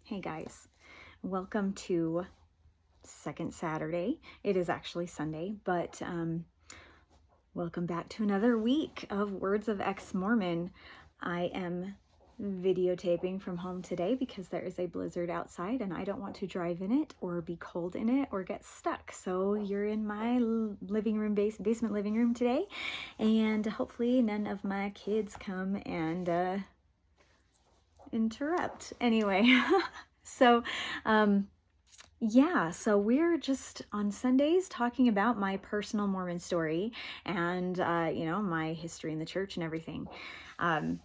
Hey guys, welcome to second Saturday. It is actually Sunday, but welcome back to another week of Words of Ex-Mormon. I am videotaping from home today because there is a blizzard outside and I don't want to drive in it or be cold in it or get stuck. So you're in my living room, basement living room today, and hopefully none of my kids come and interrupt. Anyway, so yeah, so we're just on Sundays talking about my personal Mormon story and my history in the church and everything. And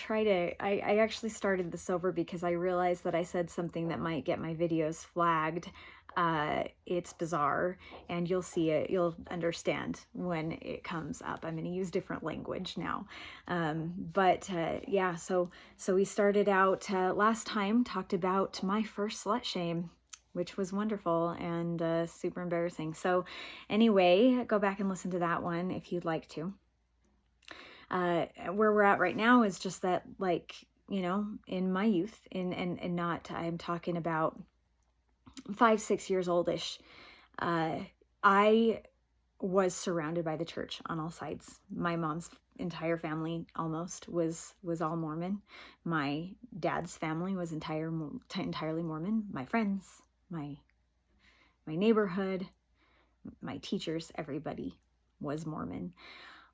I actually started this over because I realized that I said something that might get my videos flagged. It's bizarre, and you'll see it, you'll understand when it comes up. I'm going to use different language now. Yeah, so we started out last time, talked about my first slut shame, which was wonderful and super embarrassing. So anyway, go back and listen to that one if you'd like to. Where we're at right now is just that, like, in my youth, and not, I'm talking about 5-6 years oldish, I was surrounded by the church on all sides. My mom's entire family almost was all Mormon. My dad's family was entirely Mormon. My friends, my neighborhood, my teachers, everybody was Mormon.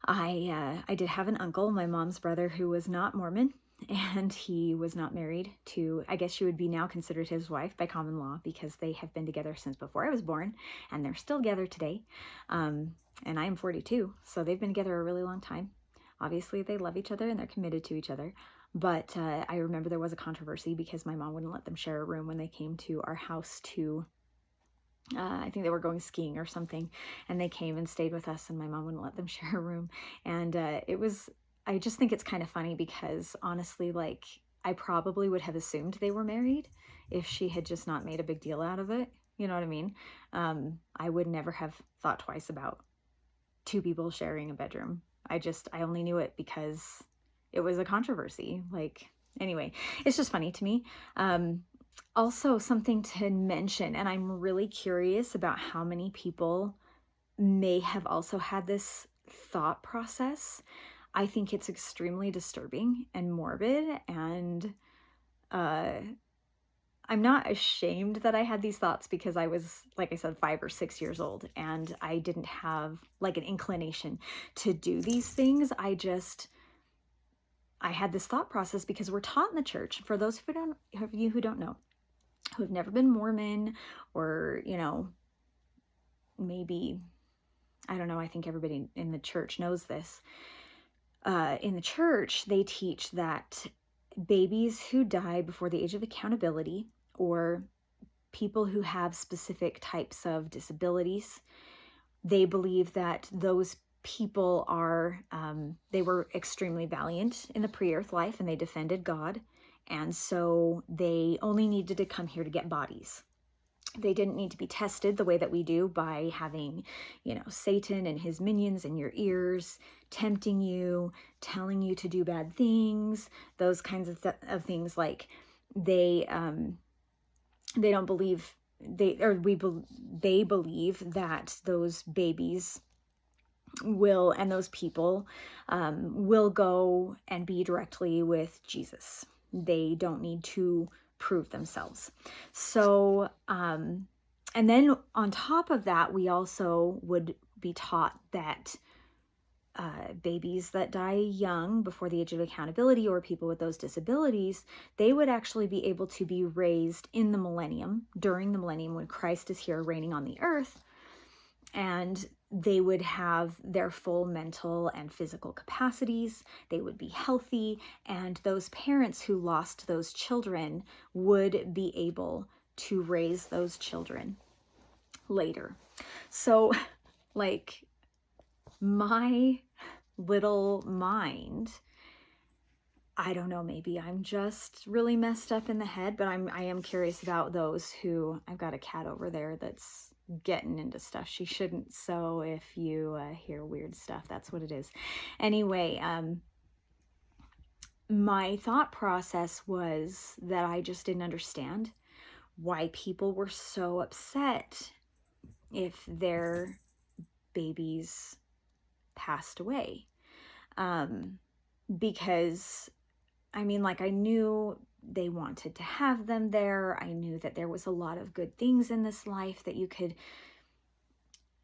I did have an uncle, my mom's brother, who was not Mormon, and he was not married to, I guess she would be now considered his wife by common law, because they have been together since before I was born, and they're still together today. And I am 42, so they've been together a really long time. Obviously, they love each other and they're committed to each other. But I remember there was a controversy because my mom wouldn't let them share a room when they came to our house to I think they were going skiing or something, and they came and stayed with us, and my mom wouldn't let them share a room. And I just think it's kind of funny because honestly, like, I probably would have assumed they were married if she had just not made a big deal out of it. You know what I mean? I would never have thought twice about two people sharing a bedroom. I only knew it because it was a controversy. Like, anyway, it's just funny to me. Also, something to mention, and I'm really curious about how many people may have also had this thought process. I think it's extremely disturbing and morbid, and I'm not ashamed that I had these thoughts because I was, like I said, 5 or 6 years old, and I didn't have like an inclination to do these things. I had this thought process because we're taught in the church, for those of you who don't know, who have never been Mormon, or, maybe, I don't know, I think everybody in the church knows this. In the church, they teach that babies who die before the age of accountability, or people who have specific types of disabilities, they believe that those people they were extremely valiant in the pre-earth life, and they defended God. And so they only needed to come here to get bodies. They didn't need to be tested the way that we do by having, Satan and his minions in your ears, tempting you, telling you to do bad things, those kinds of things. Like, they don't believe, they believe that those babies and those people will go and be directly with Jesus. They don't need to prove themselves. So, and then on top of that, we also would be taught that babies that die young before the age of accountability, or people with those disabilities, they would actually be able to be raised in the millennium, during the millennium, when Christ is here reigning on the earth, and they would have their full mental and physical capacities. They would be healthy, and those parents who lost those children would be able to raise those children later. So, like, my little mind, I don't know, maybe I'm just really messed up in the head, but I am curious about those who, I've got a cat over there that's getting into stuff she shouldn't, so if you hear weird stuff, that's what it is. Anyway, my thought process was that I just didn't understand why people were so upset if their babies passed away. Because, I mean, like, I knew they wanted to have them there. I knew that there was a lot of good things in this life that you could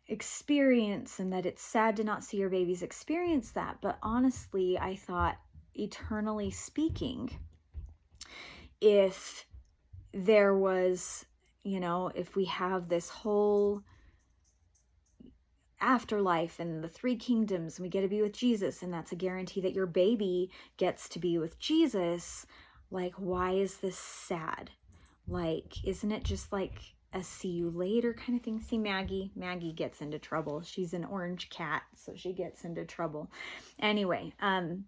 experience, and that it's sad to not see your babies experience that. But honestly, I thought, eternally speaking, if there was, if we have this whole afterlife and the three kingdoms, and we get to be with Jesus, and that's a guarantee that your baby gets to be with Jesus, like, why is this sad? Like, isn't it just like a see you later kind of thing? See, Maggie gets into trouble. She's an orange cat, so she gets into trouble. Anyway, I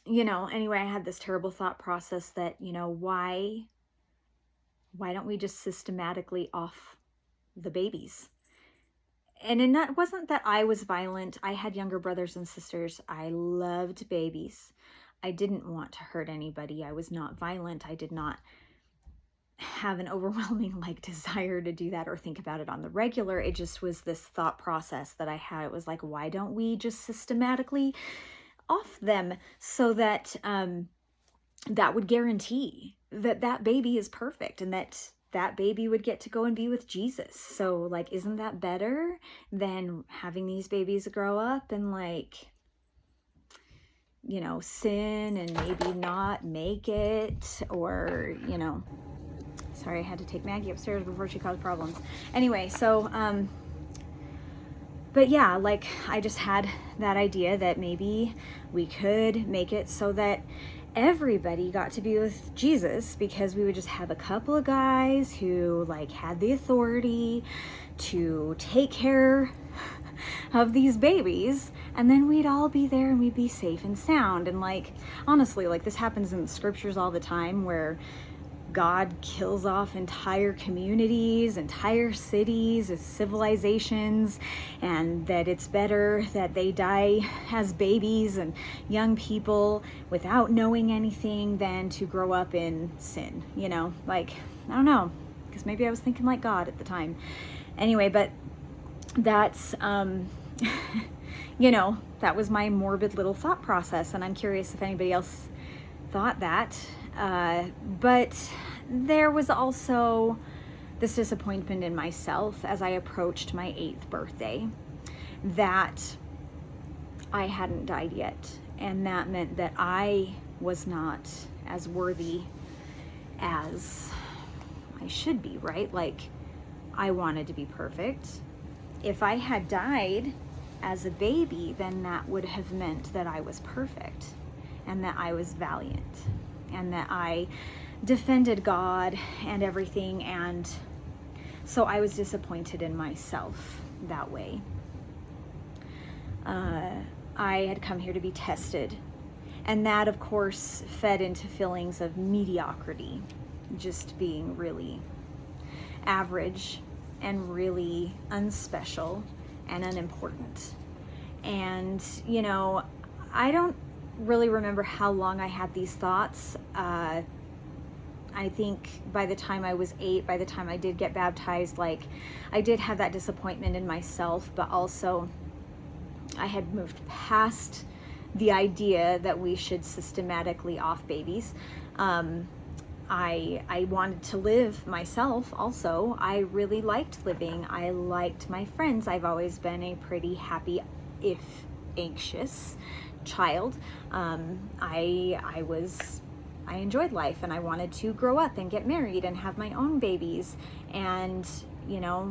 had this terrible thought process that, why don't we just systematically off the babies? And it wasn't that I was violent. I had younger brothers and sisters. I loved babies. I didn't want to hurt anybody. I was not violent. I did not have an overwhelming desire to do that or think about it on the regular. It just was this thought process that I had. It was like, why don't we just systematically off them, so that that would guarantee that baby is perfect, and that baby would get to go and be with Jesus. So, isn't that better than having these babies grow up and sin and maybe not make it, or, sorry, I had to take Maggie upstairs before she caused problems. Anyway, so, but yeah, I just had that idea that maybe we could make it so that everybody got to be with Jesus, because we would just have a couple of guys who had the authority to take care of these babies, and then we'd all be there and we'd be safe and sound. And honestly, this happens in the scriptures all the time, where God kills off entire communities, entire cities, civilizations, and that it's better that they die as babies and young people without knowing anything than to grow up in sin, I don't know, because maybe I was thinking like God at the time. Anyway, but that's, that was my morbid little thought process, and I'm curious if anybody else thought that. But there was also this disappointment in myself as I approached my 8th birthday, that I hadn't died yet. And that meant that I was not as worthy as I should be, right? I wanted to be perfect. If I had died as a baby, then that would have meant that I was perfect, and that I was valiant, and that I defended God and everything. And so I was disappointed in myself that way. I had come here to be tested, and that of course fed into feelings of mediocrity, just being really average and really unspecial and unimportant. And I don't really remember how long I had these thoughts. I think by the time I was 8, by the time I did get baptized, I did have that disappointment in myself, but also I had moved past the idea that we should systematically off babies. I wanted to live myself also. I really liked living. I liked my friends. I've always been a pretty happy, if anxious, child. I enjoyed life, and I wanted to grow up and get married and have my own babies. And,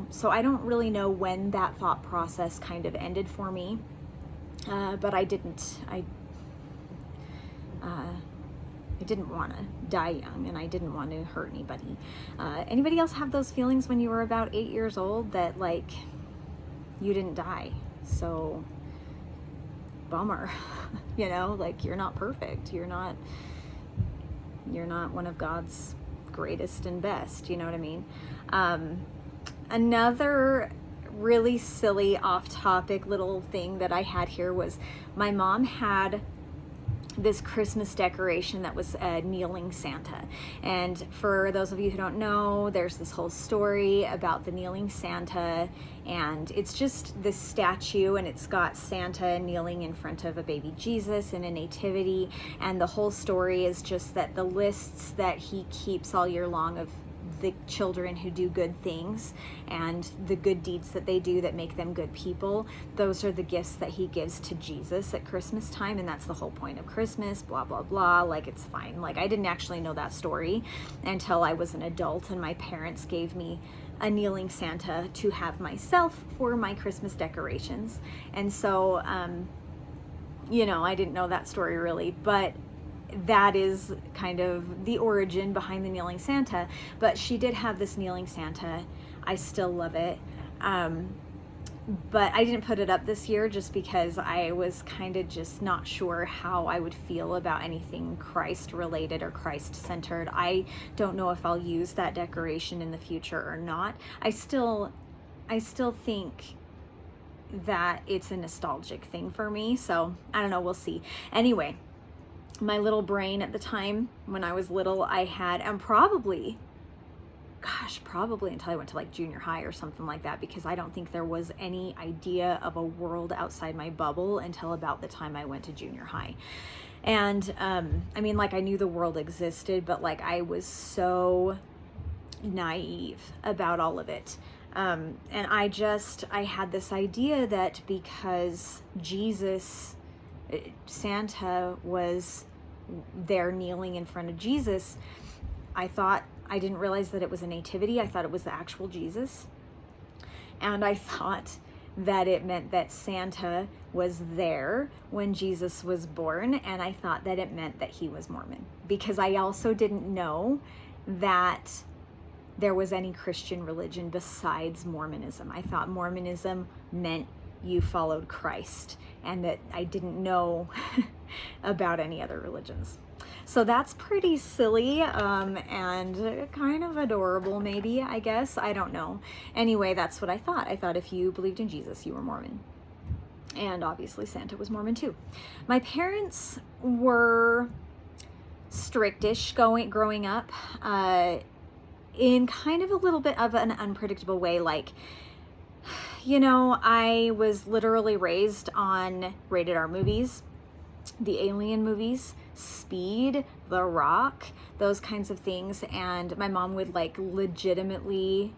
so I don't really know when that thought process kind of ended for me. But I didn't want to die young, and I didn't want to hurt anybody. Anybody else have those feelings when you were about 8 years old, that you didn't die? So bummer, you're not perfect. You're not one of God's greatest and best, you know what I mean? Another really silly off-topic little thing that I had here was, my mom had this Christmas decoration that was a kneeling Santa. And for those of you who don't know, there's this whole story about the kneeling Santa, and it's just this statue, and it's got Santa kneeling in front of a baby Jesus in a nativity, and the whole story is just that the lists that he keeps all year long of the children who do good things and the good deeds that they do that make them good people, those are the gifts that he gives to Jesus at Christmas time, and that's the whole point of Christmas, blah blah blah. Like, it's fine. Like, I didn't actually know that story until I was an adult and my parents gave me a kneeling Santa to have myself for my Christmas decorations. And so I didn't know that story really, but that is kind of the origin behind the kneeling Santa. But she did have this kneeling Santa. I still love it. But I didn't put it up this year just because I was kind of just not sure how I would feel about anything Christ related or Christ centered. I don't know if I'll use that decoration in the future or not. I still think that it's a nostalgic thing for me. So I don't know, we'll see. Anyway, my little brain at the time when I was little, I had, and probably until I went to like junior high or something like that, because I don't think there was any idea of a world outside my bubble until about the time I went to junior high. And I mean, like, I knew the world existed, but like I was so naive about all of it. And I had this idea that because Santa was there kneeling in front of Jesus, I didn't realize that it was a nativity. I thought it was the actual Jesus. And I thought that it meant that Santa was there when Jesus was born. And I thought that it meant that he was Mormon, because I also didn't know that there was any Christian religion besides Mormonism. I thought Mormonism meant you followed Christ, and that I didn't know about any other religions. So that's pretty silly, and kind of adorable, maybe, I guess. I don't know. Anyway, that's what I thought. I thought if you believed in Jesus, you were Mormon. And obviously Santa was Mormon too. My parents were strictish growing up, in kind of a little bit of an unpredictable way. Like, I was literally raised on rated R movies, the Alien movies, Speed, The Rock, those kinds of things. And my mom would like legitimately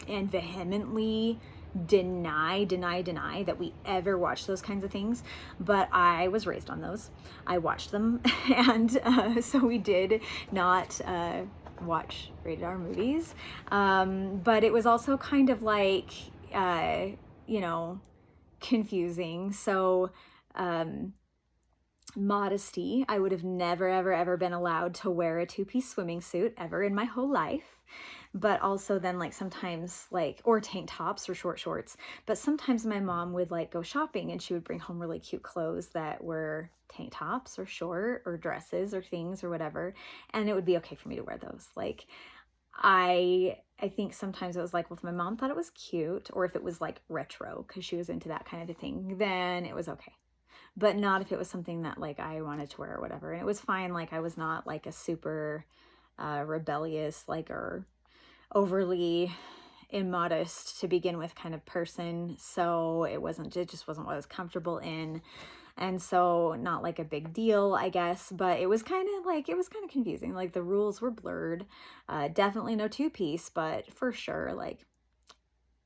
and vehemently deny that we ever watched those kinds of things. But I was raised on those. I watched them. And so we did not watch rated R movies. But it was also kind of like, confusing. So, modesty. I would have never, ever been allowed to wear a two-piece swimming suit ever in my whole life. But also then, like, sometimes, like, or tank tops or short shorts. But sometimes my mom would like go shopping and she would bring home really cute clothes that were tank tops or short or dresses or things or whatever. And it would be okay for me to wear those. Like, I think sometimes it was like, well, if my mom thought it was cute, or if it was like retro because she was into that kind of a thing, then it was okay. But not if it was something that like I wanted to wear or whatever. And it was fine. Like, I was not like a super rebellious, like, or overly immodest to begin with kind of person. So it just wasn't what I was comfortable in. And so not like a big deal, I guess, but it was kind of confusing. Like, the rules were blurred. Definitely no two-piece, but for sure, like,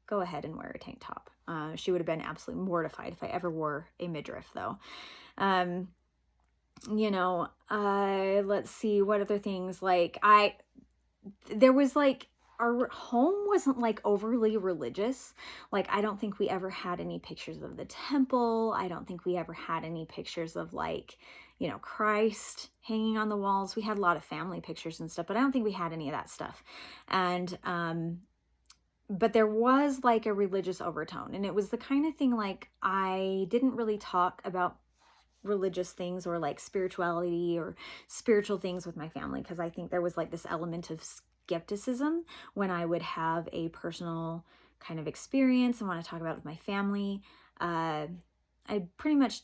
go ahead and wear a tank top. She would have been absolutely mortified if I ever wore a midriff, though. Let's see, what other things, like, there was like, our home wasn't like overly religious. Like, I don't think we ever had any pictures of the temple. I don't think we ever had any pictures of like, Christ hanging on the walls. We had a lot of family pictures and stuff, but I don't think we had any of that stuff. And, but there was like a religious overtone, and it was the kind of thing, like, I didn't really talk about religious things or like spirituality or spiritual things with my family, because I think there was like this element of skepticism when I would have a personal kind of experience and want to talk about it with my family. I pretty much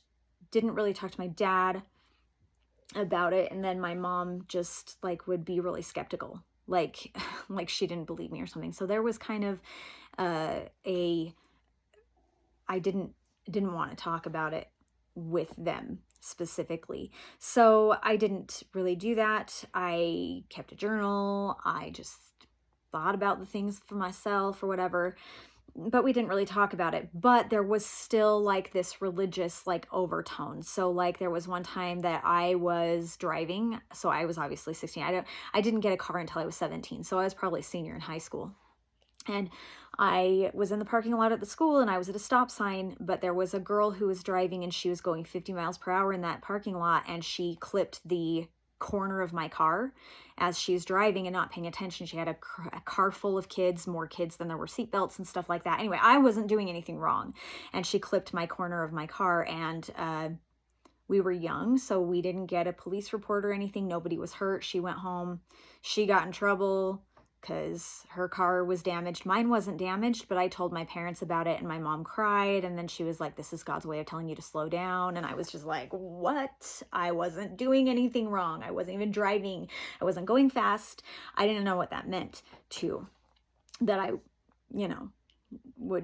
didn't really talk to my dad about it. And then my mom just like would be really skeptical, like, like she didn't believe me or something. So there was kind of I didn't want to talk about it with them specifically. So I didn't really do that. I kept a journal. I just thought about the things for myself or whatever, but we didn't really talk about it. But there was still like this religious like overtone. So like there was one time that I was driving. So I was obviously 16. I didn't get a car until I was 17. So I was probably a senior in high school. And I was in the parking lot at the school and I was at a stop sign, but there was a girl who was driving and she was going 50 miles per hour in that parking lot, and she clipped the corner of my car as she's driving and not paying attention. She had a car full of kids, more kids than there were seatbelts and stuff like that. Anyway, I wasn't doing anything wrong, and she clipped my corner of my car, and we were young, so we didn't get a police report or anything. Nobody was hurt. She went home. She got in trouble because her car was damaged. Mine wasn't damaged, but I told my parents about it and my mom cried. And then she was like, this is God's way of telling you to slow down. And I was just like, what? I wasn't doing anything wrong. I wasn't even driving. I wasn't going fast. I didn't know what that meant too, that I, you know,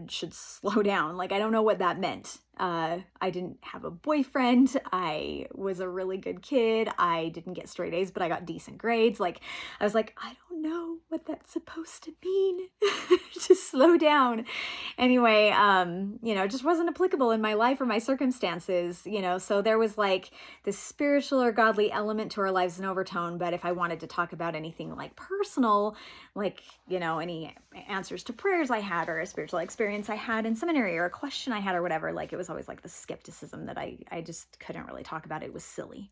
should slow down. Like, I don't know what that meant. I didn't have a boyfriend. I was a really good kid. I didn't get straight A's, but I got decent grades. Like, I was like, I don't know what that's supposed to mean. Just slow down. Anyway, you know, it just wasn't applicable in my life or my circumstances, you know, so there was like this spiritual or godly element to our lives in overtone. But if I wanted to talk about anything like personal, like, you know, any answers to prayers I had or a spiritual experience I had in seminary or a question I had or whatever, like it was always like the skepticism that I just couldn't really talk about. It was silly.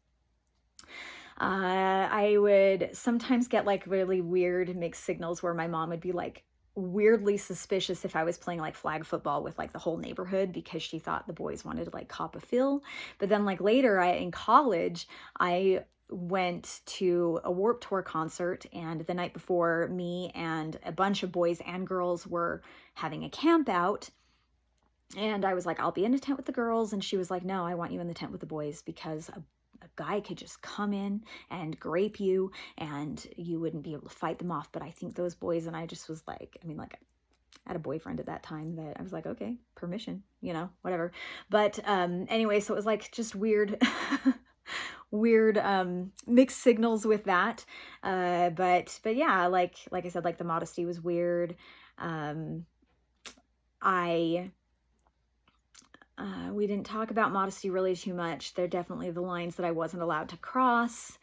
I would sometimes get like really weird mixed signals where my mom would be like weirdly suspicious if I was playing like flag football with like the whole neighborhood because she thought the boys wanted to like cop a feel. But then like later in college, I went to a Warped Tour concert, and the night before, me and a bunch of boys and girls were having a camp out. And I was like, I'll be in a tent with the girls. And she was like, no, I want you in the tent with the boys because a guy could just come in and grape you and you wouldn't be able to fight them off. But I think those boys, and I just was like, I mean, like, I had a boyfriend at that time that I was like, okay, permission, you know, whatever. But anyway, so it was like just weird, weird mixed signals with that. But yeah, like I said, like the modesty was weird. We didn't talk about modesty really too much. They're definitely the lines that I wasn't allowed to cross.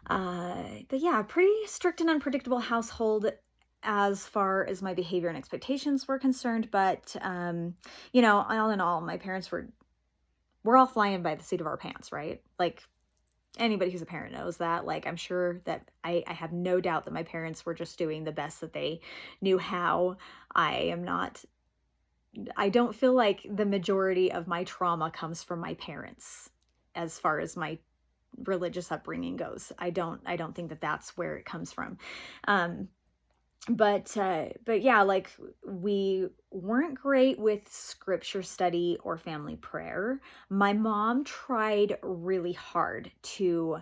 But yeah, pretty strict and unpredictable household as far as my behavior and expectations were concerned. But, you know, all in all, my parents we're all flying by the seat of our pants, right? Like, anybody who's a parent knows that. Like, I'm sure that I have no doubt that my parents were just doing the best that they knew how. I don't feel like the majority of my trauma comes from my parents as far as my religious upbringing goes. I don't think that that's where it comes from. But yeah, like we weren't great with scripture study or family prayer. My mom tried really hard to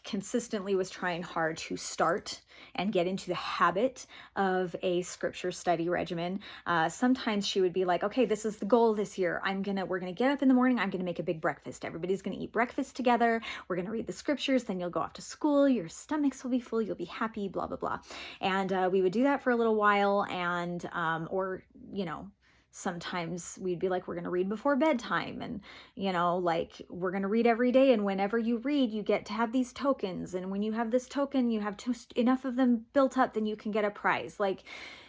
consistently was trying hard to start and get into the habit of a scripture study regimen. Sometimes she would be like, okay, this is the goal this year. We're going to get up in the morning. I'm going to make a big breakfast. Everybody's going to eat breakfast together. We're going to read the scriptures. Then you'll go off to school. Your stomachs will be full. You'll be happy, blah, blah, blah. And we would do that for a little while. And, or, you know, sometimes we'd be like, we're going to read before bedtime, and, you know, like we're going to read every day. And whenever you read, you get to have these tokens. And when you have this token, you have enough of them built up, then you can get a prize. Like,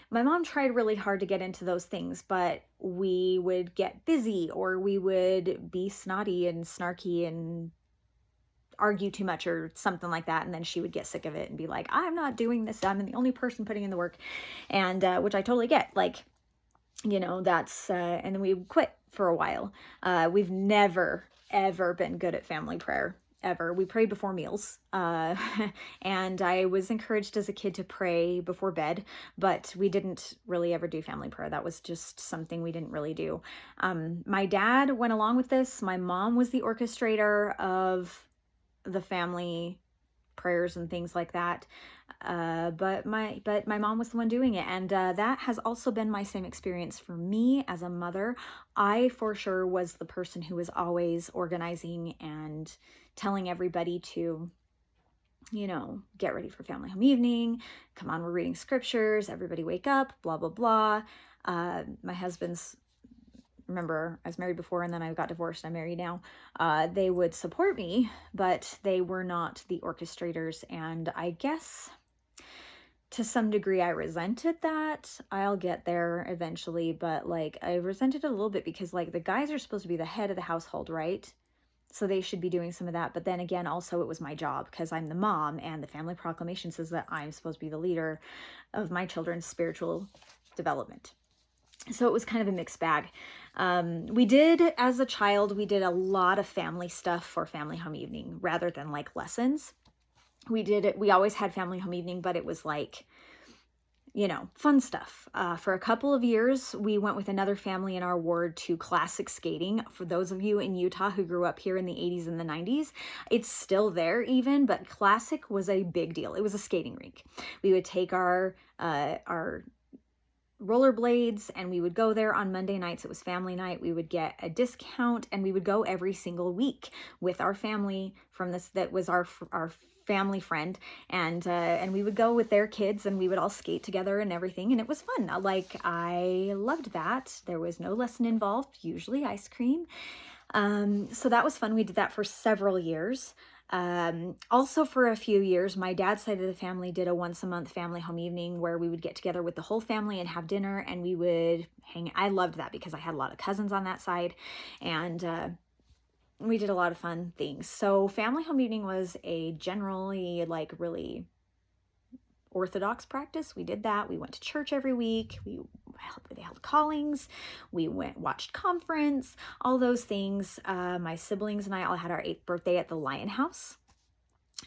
my mom tried really hard to get into those things, but we would get busy, or we would be snotty and snarky and argue too much or something like that. And then she would get sick of it and be like, I'm not doing this. I'm the only person putting in the work. And, which I totally get. Like, you know, that's, and then we quit for a while. We've never, ever been good at family prayer, ever. We prayed before meals. And I was encouraged as a kid to pray before bed, but we didn't really ever do family prayer. That was just something we didn't really do. My dad went along with this. My mom was the orchestrator of the family prayers and things like that. But my mom was the one doing it, and that has also been my same experience for me as a mother. I for sure was the person who was always organizing and telling everybody to, get ready for family home evening. Come on, we're reading scriptures. Everybody wake up, blah, blah, blah. My husband's, remember, I was married before and then I got divorced. I'm married now. They would support me, but they were not the orchestrators. And I guess to some degree I resented that. I'll get there eventually, but like I resented it a little bit because like the guys are supposed to be the head of the household, right? So they should be doing some of that. But then again, also it was my job because I'm the mom, and the family proclamation says that I'm supposed to be the leader of my children's spiritual development. So it was kind of a mixed bag. We did, as a child, we did a lot of family stuff for family home evening rather than like lessons. We always had family home evening, but it was like, fun stuff. For a couple of years, we went with another family in our ward to classic skating. For those of you in Utah who grew up here in the 80s and the 90s, it's still there even, but classic was a big deal. It was a skating rink. We would take our rollerblades and we would go there on Monday nights. It was family night. We would get a discount and we would go every single week with our family that was our family friend, and we would go with their kids and we would all skate together and everything, and it was fun. Like, I loved that. There was no lesson involved, usually ice cream. So that was fun. We did that for several years. Also for a few years, my dad's side of the family did a once a month family home evening where we would get together with the whole family and have dinner, and we would hang. I loved that because I had a lot of cousins on that side, and we did a lot of fun things. So family home evening was a generally like really Orthodox practice. We did that. We went to church every week. They held callings. We watched conference, all those things. My siblings and I all had our 8th birthday at the Lion House.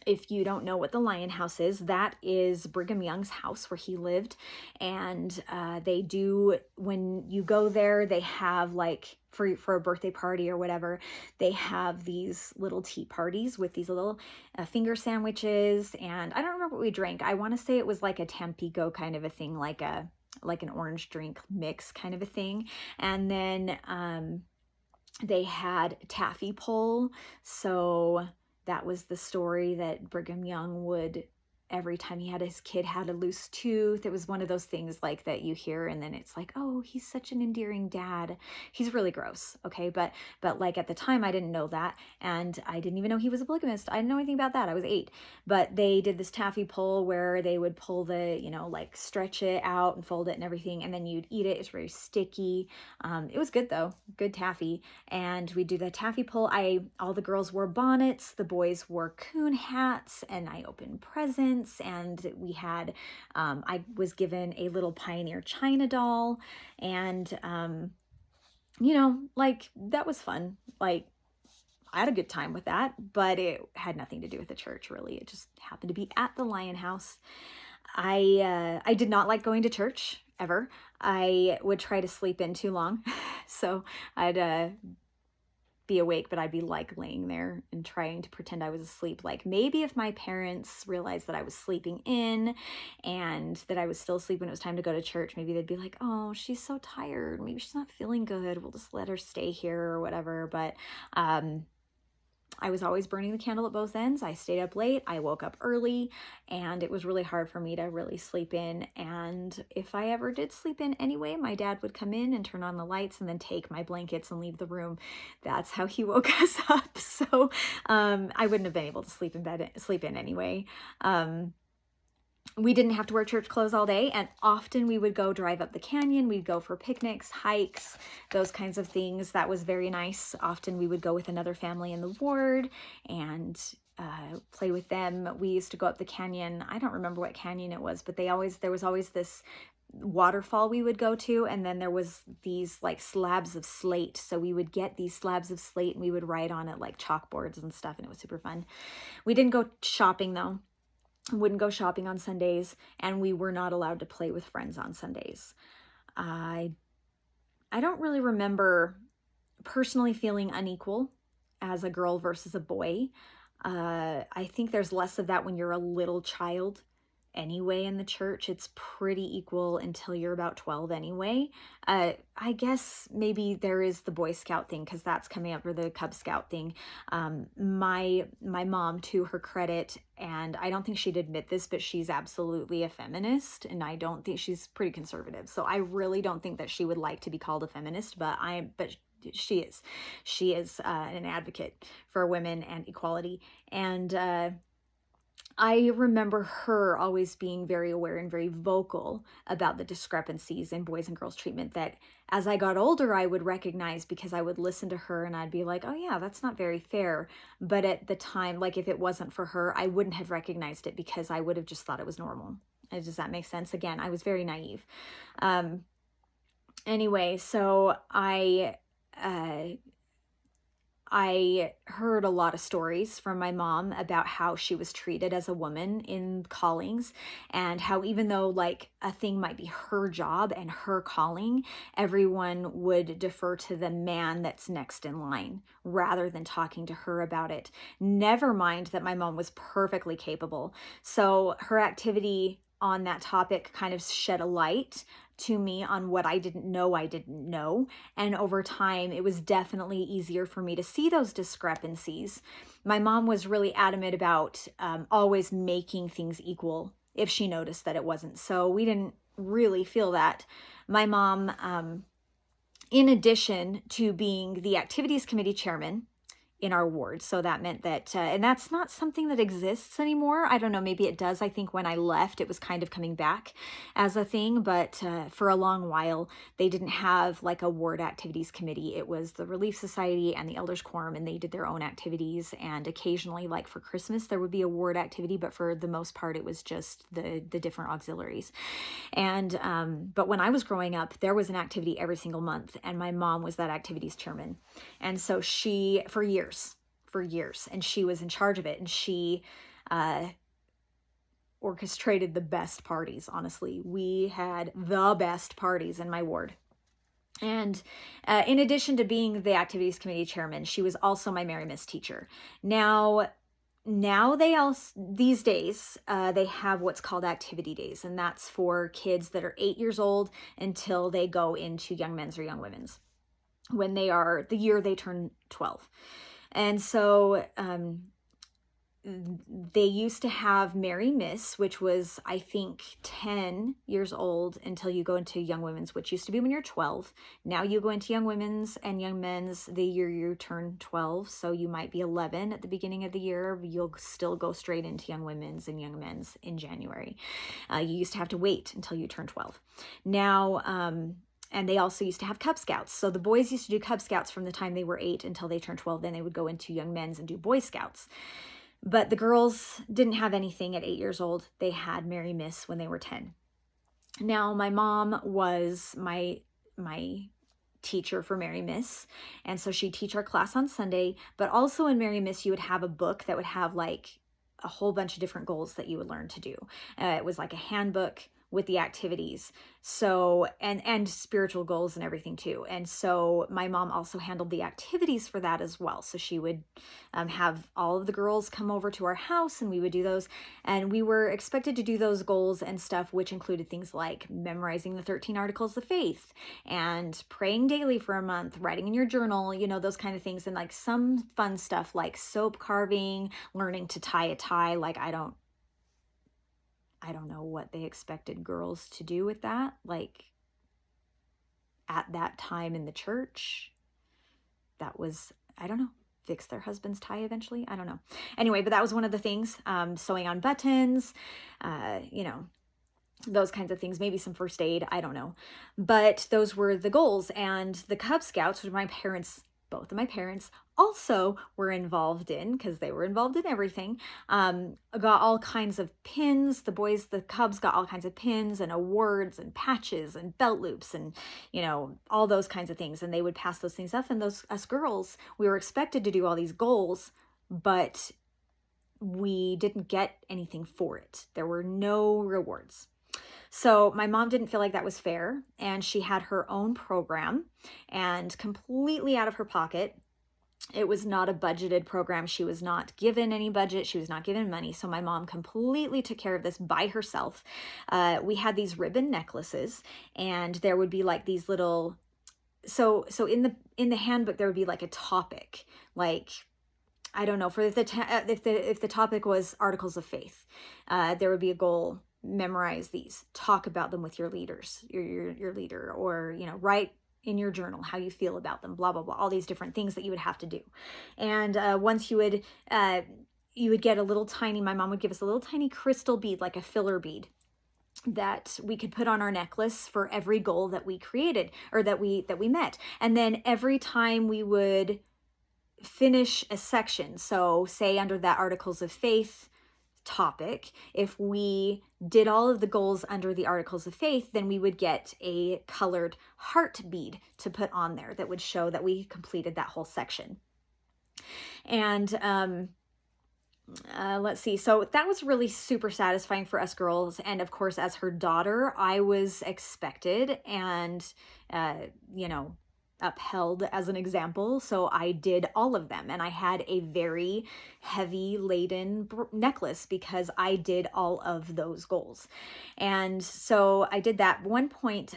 If you don't know what the Lion House is, that is Brigham Young's house where he lived. And they do, when you go there, they have like, for a birthday party or whatever, they have these little tea parties with these little finger sandwiches. And I don't remember what we drank. I want to say it was like a Tampico kind of a thing, like an orange drink mix kind of a thing. And then they had taffy pull. So that was the story that Brigham Young would, every time his kid had a loose tooth, it was one of those things like that you hear and then it's like, oh, he's such an endearing dad. He's really gross. Okay. But like at the time I didn't know that. And I didn't even know he was a polygamist. I didn't know anything about that. I was 8, but they did this taffy pull where they would pull the, like stretch it out and fold it and everything. And then you'd eat it. It's very sticky. It was good though. Good taffy. And we do the taffy pull. All the girls wore bonnets. The boys wore coon hats, and I opened presents. And we had, I was given a little Pioneer China doll, and, like that was fun. Like, I had a good time with that, but it had nothing to do with the church, really. It just happened to be at the Lion House. I did not like going to church ever. I would try to sleep in too long. So I'd, be awake, but I'd be like laying there and trying to pretend I was asleep. Like maybe if my parents realized that I was sleeping in and that I was still asleep when it was time to go to church, maybe they'd be like, oh, she's so tired. Maybe she's not feeling good. We'll just let her stay here or whatever. But I was always burning the candle at both ends. I stayed up late. I woke up early, and it was really hard for me to really sleep in. And if I ever did sleep in anyway, my dad would come in and turn on the lights and then take my blankets and leave the room. That's how he woke us up. So I wouldn't have been able to sleep in anyway. We didn't have to wear church clothes all day, and often we would go drive up the canyon. We'd go for picnics, hikes, those kinds of things. That was very nice. Often we would go with another family in the ward and play with them. We used to go up the canyon. I don't remember what canyon it was, but there was always this waterfall we would go to, and then there was these like slabs of slate. So we would get these slabs of slate and we would write on it like chalkboards and stuff, and it was super fun. We didn't go shopping though. Wouldn't go shopping on Sundays, and we were not allowed to play with friends on Sundays. I don't really remember personally feeling unequal as a girl versus a boy. I think there's less of that when you're a little child anyway in the church. It's pretty equal until you're about 12 anyway. I guess maybe there is the Boy Scout thing because that's coming up, or the Cub Scout thing. My mom, to her credit, and I don't think she'd admit this, but she's absolutely a feminist, and I don't think she's pretty conservative. So I really don't think that she would like to be called a feminist, but she is. She is an advocate for women and equality. And I remember her always being very aware and very vocal about the discrepancies in boys and girls treatment that as I got older, I would recognize because I would listen to her and I'd be like, oh yeah, that's not very fair. But at the time, like if it wasn't for her, I wouldn't have recognized it because I would have just thought it was normal. Does that make sense? Again, I was very naive. Anyway, so I heard a lot of stories from my mom about how she was treated as a woman in callings, and how even though like a thing might be her job and her calling, everyone would defer to the man that's next in line rather than talking to her about it. Never mind that my mom was perfectly capable. So her activity on that topic kind of shed a light to me on what I didn't know. And over time, it was definitely easier for me to see those discrepancies. My mom was really adamant about always making things equal if she noticed that it wasn't. So we didn't really feel that. My mom, in addition to being the activities committee chairman in our ward. So that meant that, and that's not something that exists anymore. I don't know, maybe it does. I think when I left, it was kind of coming back as a thing, but for a long while, they didn't have like a ward activities committee. It was the Relief Society and the Elders Quorum, and they did their own activities. And occasionally, like for Christmas, there would be a ward activity, but for the most part, it was just the different auxiliaries. And, but when I was growing up, there was an activity every single month, and my mom was that activities chairman. And so she, for years, and she was in charge of it, and she orchestrated the best parties. Honestly, we had the best parties in my ward. And in addition to being the activities committee chairman, she was also my Mary Miss teacher. Now they also, these days, they have what's called activity days, and that's for kids that are 8 years old until they go into young men's or young women's, when they are the year they turn 12. And so they used to have Mary Miss, which was, I think, 10 years old until you go into young women's, which used to be when you're 12. Now you go into young women's and young men's the year you turn 12. So you might be 11 at the beginning of the year. You'll still go straight into young women's and young men's in January. You used to have to wait until you turn 12. Now, and they also used to have Cub Scouts. So the boys used to do Cub Scouts from the time they were 8 until they turned 12. Then they would go into young men's and do Boy Scouts. But the girls didn't have anything at 8 years old. They had Mary Miss when they were 10. Now, my mom was my teacher for Mary Miss. And so she'd teach our class on Sunday. But also in Mary Miss, you would have a book that would have like a whole bunch of different goals that you would learn to do. It was like a handbook with the activities. So, and spiritual goals and everything too. And so my mom also handled the activities for that as well. So she would have all of the girls come over to our house, and we would do those. And we were expected to do those goals and stuff, which included things like memorizing the 13 articles of faith and praying daily for a month, writing in your journal, you know, those kind of things. And like some fun stuff like soap carving, learning to tie a tie. Like, I don't know what they expected girls to do with that. Like at that time in the church, that was, I don't know, fix their husband's tie eventually. I don't know. Anyway, but that was one of the things, sewing on buttons, you know, those kinds of things, maybe some first aid. I don't know. But those were the goals. And the Cub Scouts, which both of my parents also were involved in, because they were involved in everything, got all kinds of pins. The Cubs got all kinds of pins and awards and patches and belt loops and, you know, all those kinds of things. And they would pass those things up. And us girls, we were expected to do all these goals, but we didn't get anything for it. There were no rewards. So my mom didn't feel like that was fair, and she had her own program, and completely out of her pocket, It was not a budgeted program. She was not given any budget. She was not given money. So my mom completely took care of this by herself. We had these ribbon necklaces, and there would be like these little, so in the handbook, there would be like a topic, like, I don't know, for if the topic was articles of faith, there would be a goal: memorize these, talk about them with your leaders, your leader, or, you know, write in your journal how you feel about them, blah blah blah, all these different things that you would have to do. And once you would get a little tiny, my mom would give us a little tiny crystal bead, like a filler bead, that we could put on our necklace for every goal that we created, or that we met. And then every time we would finish a section, so say under that articles of faith topic, if we did all of the goals under the articles of faith, then we would get a colored heart bead to put on there that would show that we completed that whole section. And let's see, so that was really super satisfying for us girls. And of course, as her daughter, I was expected and you know, upheld as an example. So I did all of them, and I had a very heavy laden necklace because I did all of those goals. And so I did that. At one point,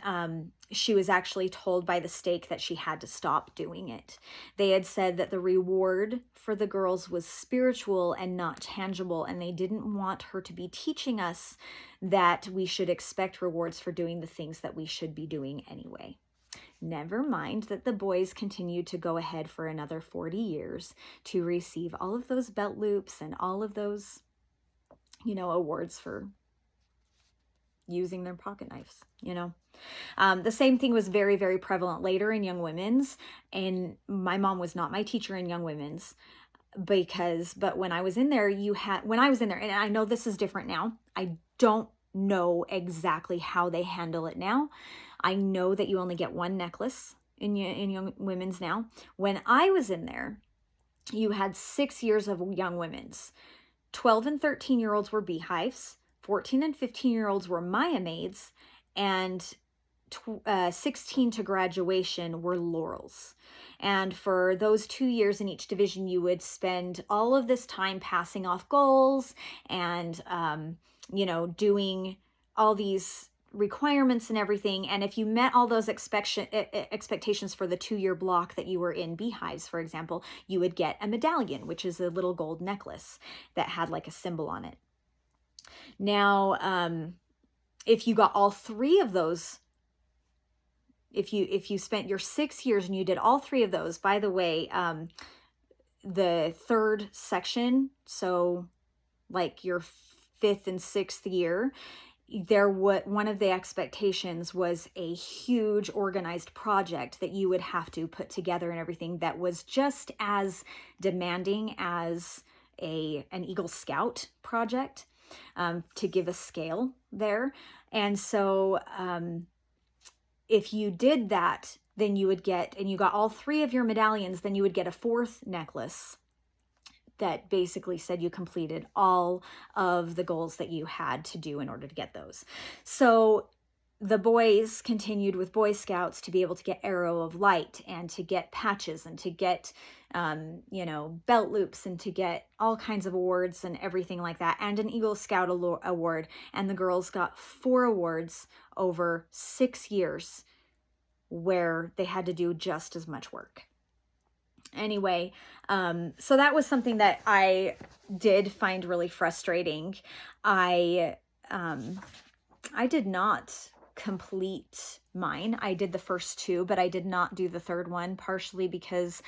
she was actually told by the stake that she had to stop doing it. They had said that the reward for the girls was spiritual and not tangible, and they didn't want her to be teaching us that we should expect rewards for doing the things that we should be doing anyway. Never mind that the boys continued to go ahead for another 40 years to receive all of those belt loops and all of those, you know, awards for using their pocket knives, you know. The same thing was very, very prevalent later in young women's, and my mom was not my teacher in young women's, but when I was in there, and I know this is different now. I don't know exactly how they handle it now. I know that you only get one necklace in young women's now. When I was in there, you had 6 years of young women's. 12 and 13-year-olds were beehives, 14 and 15-year-olds were Maya maids, and 16 to graduation were laurels. And for those 2 years in each division, you would spend all of this time passing off goals and, you know, doing all these requirements and everything. And if you met all those expectations for the 2-year block that you were in beehives, for example, you would get a medallion, which is a little gold necklace that had like a symbol on it. Now, if you got all three of those, if you spent your 6 years and you did all three of those, by the way, the third section, so like your 5th and 6th year, one of the expectations was a huge organized project that you would have to put together and everything that was just as demanding as an Eagle Scout project, to give a scale there. And so if you did that, then you would get, and you got all three of your medallions, then you would get a 4th necklace that basically said you completed all of the goals that you had to do in order to get those. So the boys continued with Boy Scouts to be able to get Arrow of Light and to get patches and to get, you know, belt loops and to get all kinds of awards and everything like that, and an Eagle Scout award. And the girls got 4 awards over 6 years where they had to do just as much work. Anyway, so that was something that I did find really frustrating. I did not complete mine. I did the first 2, but I did not do the 3rd one, partially because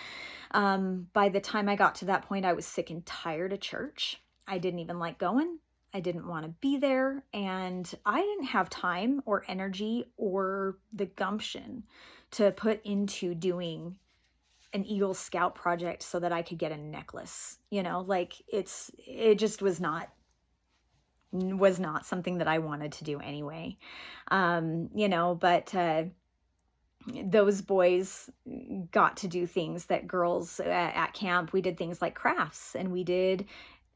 by the time I got to that point, I was sick and tired of church. I didn't even like going. I didn't want to be there, and I didn't have time or energy or the gumption to put into doing an Eagle Scout project so that I could get a necklace. You know, like it just was not something that I wanted to do anyway. You know, but those boys got to do things that girls at camp, we did things like crafts, and we did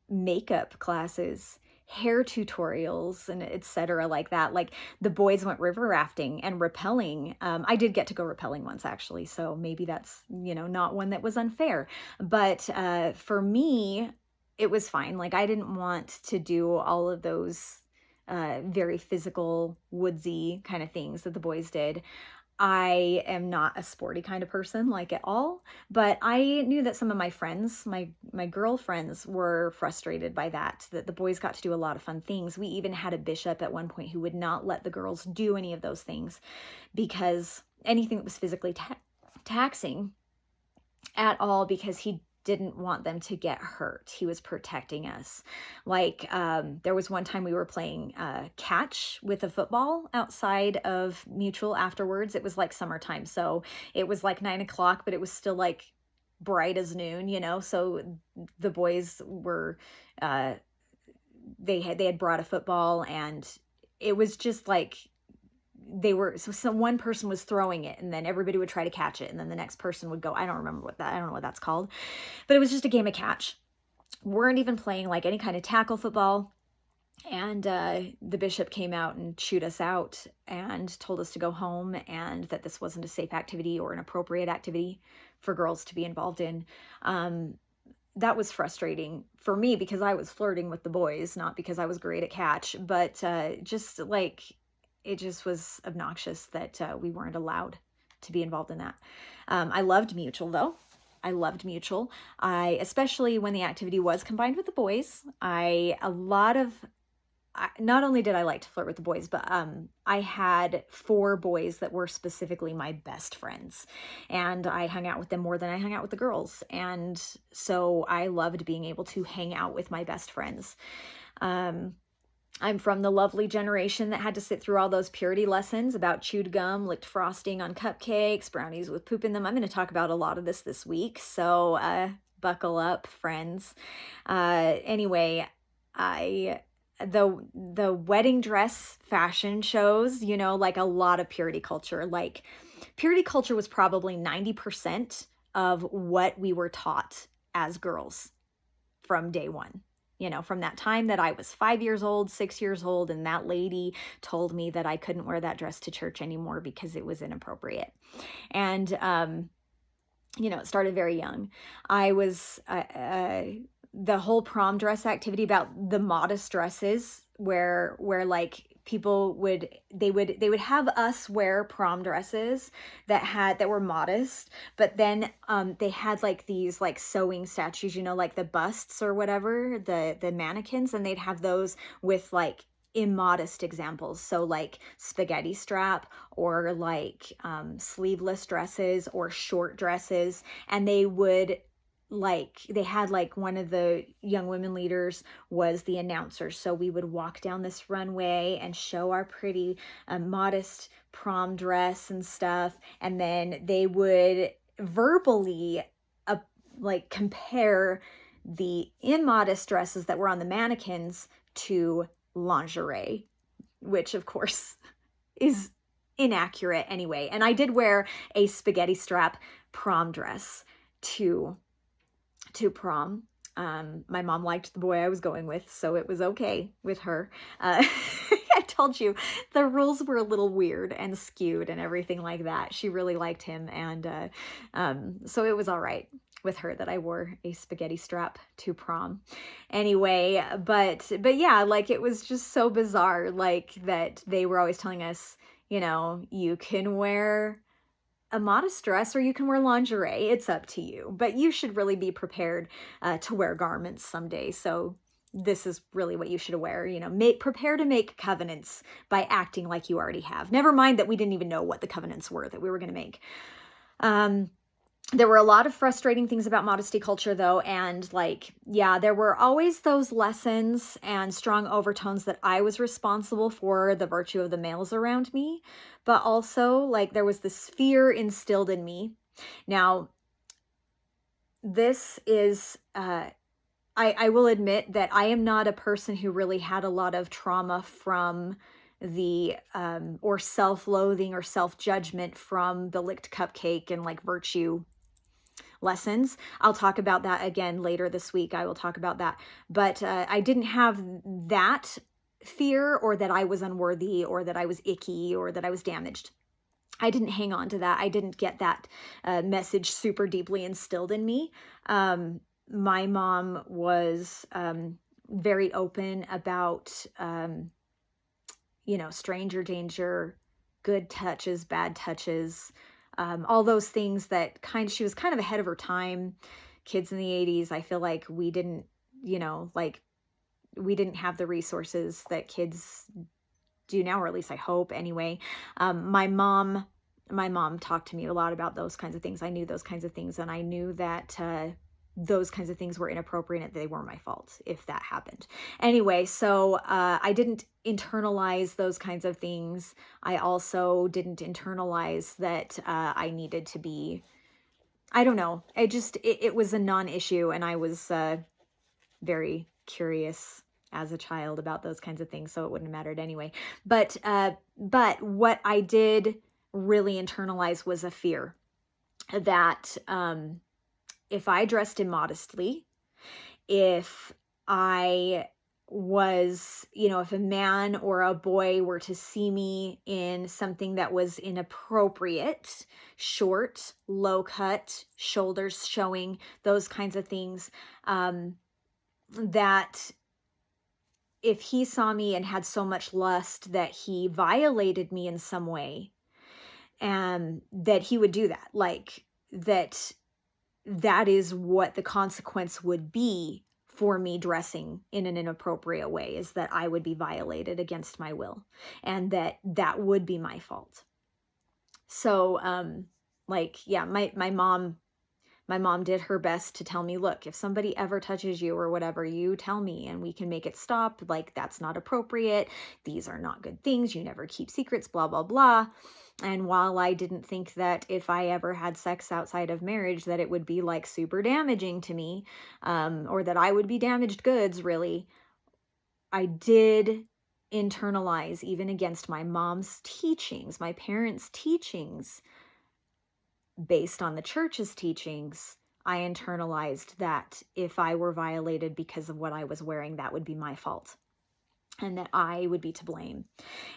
makeup classes, hair tutorials and etc. like that. Like the boys went river rafting and rappelling. I did get to go rappelling once actually, so maybe that's, not one that was unfair. But for me, it was fine. Like I didn't want to do all of those very physical, woodsy kind of things that the boys did. I am not a sporty kind of person, like at all, but I knew that some of my friends, my girlfriends, were frustrated by that the boys got to do a lot of fun things. We even had a bishop at one point who would not let the girls do any of those things, because anything that was physically taxing at all, because he didn't want them to get hurt. He was protecting us. Like there was one time we were playing catch with a football outside of Mutual afterwards. It was like summertime, so it was like 9 o'clock, but it was still like bright as noon, so the boys were they had brought a football, and it was just like one person was throwing it, and then everybody would try to catch it, and then the next person would go. I don't know what that's called, but it was just a game of catch. Weren't even playing like any kind of tackle football. And the bishop came out and chewed us out and told us to go home, and that this wasn't a safe activity or an appropriate activity for girls to be involved in. That was frustrating for me because I was flirting with the boys, not because I was great at catch, but just like it just was obnoxious that we weren't allowed to be involved in that. I loved Mutual though. I loved Mutual. Especially when the activity was combined with the boys. Not only did I like to flirt with the boys, but I had 4 boys that were specifically my best friends, and I hung out with them more than I hung out with the girls. And so I loved being able to hang out with my best friends. I'm from the lovely generation that had to sit through all those purity lessons about chewed gum, licked frosting on cupcakes, brownies with poop in them. I'm going to talk about a lot of this week, so buckle up, friends. Anyway, the wedding dress fashion shows, like a lot of purity culture. Like purity culture was probably 90% of what we were taught as girls from day one. From that time that I was 5 years old, 6 years old, and that lady told me that I couldn't wear that dress to church anymore because it was inappropriate. And, it started very young. I was, the whole prom dress activity about the modest dresses where like people would have us wear prom dresses that were modest, but then they had like these like sewing statues, like the busts or whatever, the mannequins, and they'd have those with like immodest examples, so like spaghetti strap or like sleeveless dresses or short dresses. And they had like one of the young women leaders was the announcer. So we would walk down this runway and show our pretty modest prom dress and stuff. And then they would verbally like compare the immodest dresses that were on the mannequins to lingerie, which of course is inaccurate anyway. And I did wear a spaghetti strap prom dress to prom. My mom liked the boy I was going with, so it was okay with her. I told you the rules were a little weird and skewed and everything like that. She really liked him, and so it was all right with her that I wore a spaghetti strap to prom. Anyway, but yeah, like it was just so bizarre, like that they were always telling us, you can wear a modest dress or you can wear lingerie. It's up to you, but you should really be prepared to wear garments someday. So this is really what you should wear. Prepare to make covenants by acting like you already have. Never mind that we didn't even know what the covenants were that we were going to make. There were a lot of frustrating things about modesty culture though. And there were always those lessons and strong overtones that I was responsible for the virtue of the males around me. But also there was this fear instilled in me. Now, this is, I will admit that I am not a person who really had a lot of trauma from the, or self-loathing or self-judgment from the licked cupcake and virtue lessons. I'll talk about that again later this week. I will talk about that. But I didn't have that fear, or that I was unworthy, or that I was icky, or that I was damaged. I didn't hang on to that. I didn't get that message super deeply instilled in me. My mom was very open about, stranger danger, good touches, bad touches, all those things that she was kind of ahead of her time. Kids in the 80s, I feel like we didn't have the resources that kids do now, or at least I hope anyway. My mom talked to me a lot about those kinds of things. I knew those kinds of things, and I knew that those kinds of things were inappropriate, and they were my fault if that happened. Anyway, so I didn't internalize those kinds of things. I also didn't internalize that I needed to be, I don't know. It was a non-issue, and I was very curious as a child about those kinds of things, so it wouldn't have mattered anyway. But what I did really internalize was a fear that if I dressed immodestly, if I was, if a man or a boy were to see me in something that was inappropriate, short, low cut, shoulders showing, those kinds of things, that if he saw me and had so much lust that he violated me in some way, and that he would do that, like that is what the consequence would be for me dressing in an inappropriate way, is that I would be violated against my will, and that would be my fault. So, my mom did her best to tell me, look, if somebody ever touches you or whatever, you tell me and we can make it stop. Like, that's not appropriate. These are not good things. You never keep secrets, blah, blah, blah. And while I didn't think that if I ever had sex outside of marriage, that it would be like super damaging to me, or that I would be damaged goods, really, I did internalize, even against my mom's teachings, my parents' teachings, based on the church's teachings, I internalized that if I were violated because of what I was wearing, that would be my fault, and that I would be to blame.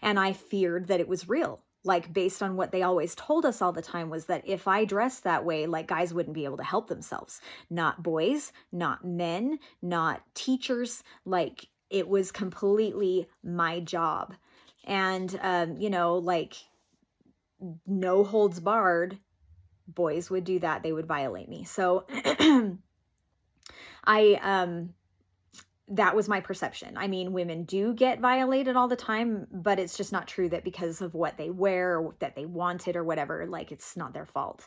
And I feared that it was real. Like, based on what they always told us all the time, was that if I dressed that way, like, guys wouldn't be able to help themselves. Not boys, not men, not teachers. Like, it was completely my job. And, no holds barred, boys would do that. They would violate me. So that was my perception. I mean, women do get violated all the time, but it's just not true that because of what they wear, or that they wanted, or whatever, like, it's not their fault.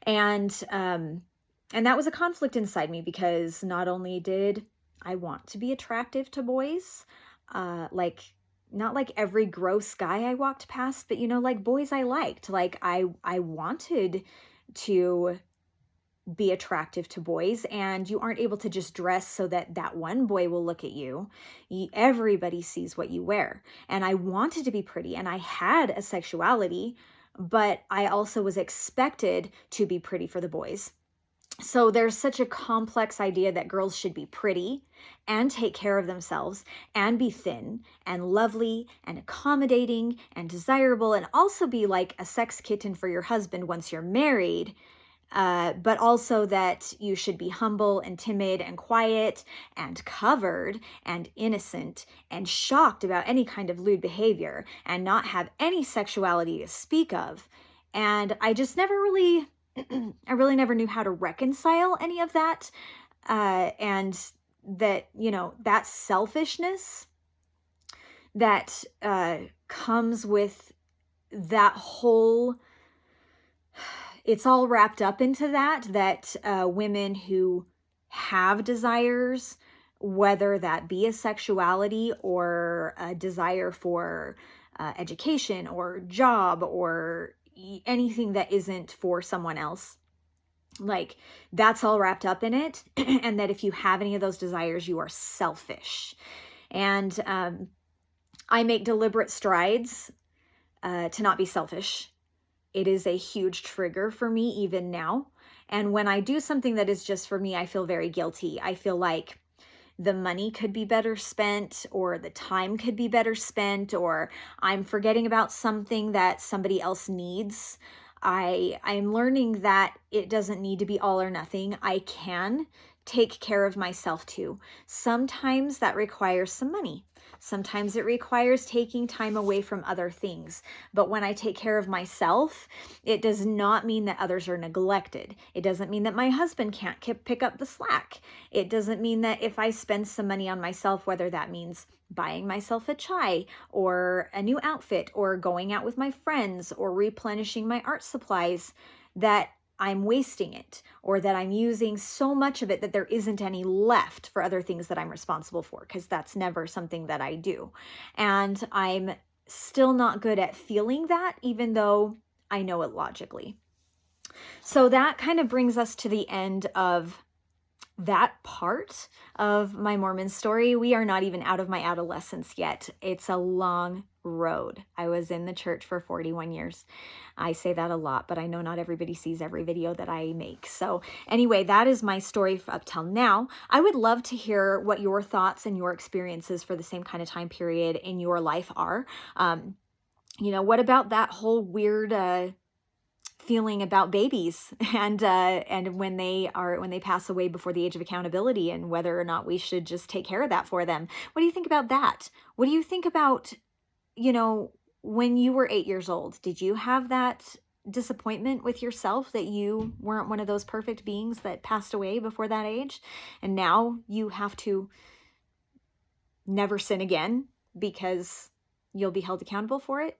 And that was a conflict inside me, because not only did I want to be attractive to boys, not like every gross guy I walked past, but, like, boys I liked. Like, I wanted to be attractive to boys, and you aren't able to just dress so that one boy will look at you. Everybody sees what you wear. And I wanted to be pretty, and I had a sexuality, but I also was expected to be pretty for the boys. So there's such a complex idea that girls should be pretty and take care of themselves and be thin and lovely and accommodating and desirable, and also be like a sex kitten for your husband once you're married. But also that you should be humble and timid and quiet and covered and innocent and shocked about any kind of lewd behavior, and not have any sexuality to speak of. And I just never really... I really never knew how to reconcile any of that. And that, that selfishness that comes with that whole, it's all wrapped up into that women who have desires, whether that be a sexuality or a desire for education or job or anything that isn't for someone else, like, that's all wrapped up in it. And that if you have any of those desires, you are selfish. And I make deliberate strides to not be selfish. It is a huge trigger for me even now. And when I do something that is just for me, I feel very guilty. I feel like the money could be better spent, or the time could be better spent, or I'm forgetting about something that somebody else needs. I'm learning that it doesn't need to be all or nothing. I can take care of myself too. Sometimes that requires some money. Sometimes it requires taking time away from other things. But when I take care of myself, it does not mean that others are neglected. It doesn't mean that my husband can't pick up the slack. It doesn't mean that if I spend some money on myself, whether that means buying myself a chai or a new outfit or going out with my friends or replenishing my art supplies, that I'm wasting it, or that I'm using so much of it that there isn't any left for other things that I'm responsible for, because that's never something that I do. And I'm still not good at feeling that, even though I know it logically. So that kind of brings us to the end of that part of my Mormon story. We are not even out of my adolescence yet. It's a long road. I was in the church for 41 years. I say that a lot, but I know not everybody sees every video that I make. So anyway, that is my story up till now. I would love to hear what your thoughts and your experiences for the same kind of time period in your life are. What about that whole weird feeling about babies and when they pass away before the age of accountability, and whether or not we should just take care of that for them? What do you think about that? What do you think about, when you were 8 years old? Did you have that disappointment with yourself that you weren't one of those perfect beings that passed away before that age, and now you have to never sin again because you'll be held accountable for it?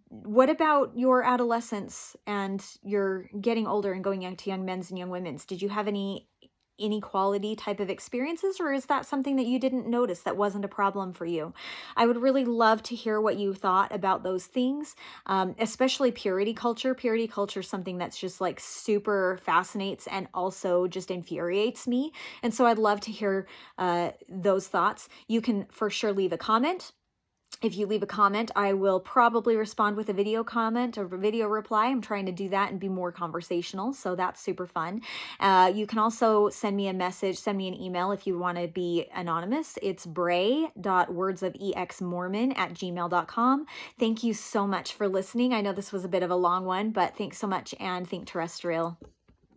What about your adolescence and your getting older and going into young men's and young women's? Did you have any inequality type of experiences, or is that something that you didn't notice, that wasn't a problem for you? I would really love to hear what you thought about those things, especially purity culture. Purity culture is something that's just like super fascinates and also just infuriates me. And so I'd love to hear those thoughts. You can for sure leave a comment. If you leave a comment, I will probably respond with a video comment or a video reply. I'm trying to do that and be more conversational, so that's super fun. You can also send me a message, send me an email if you want to be anonymous. It's bray.wordsofexmormon@gmail.com. Thank you so much for listening. I know this was a bit of a long one, but thanks so much, and think terrestrial.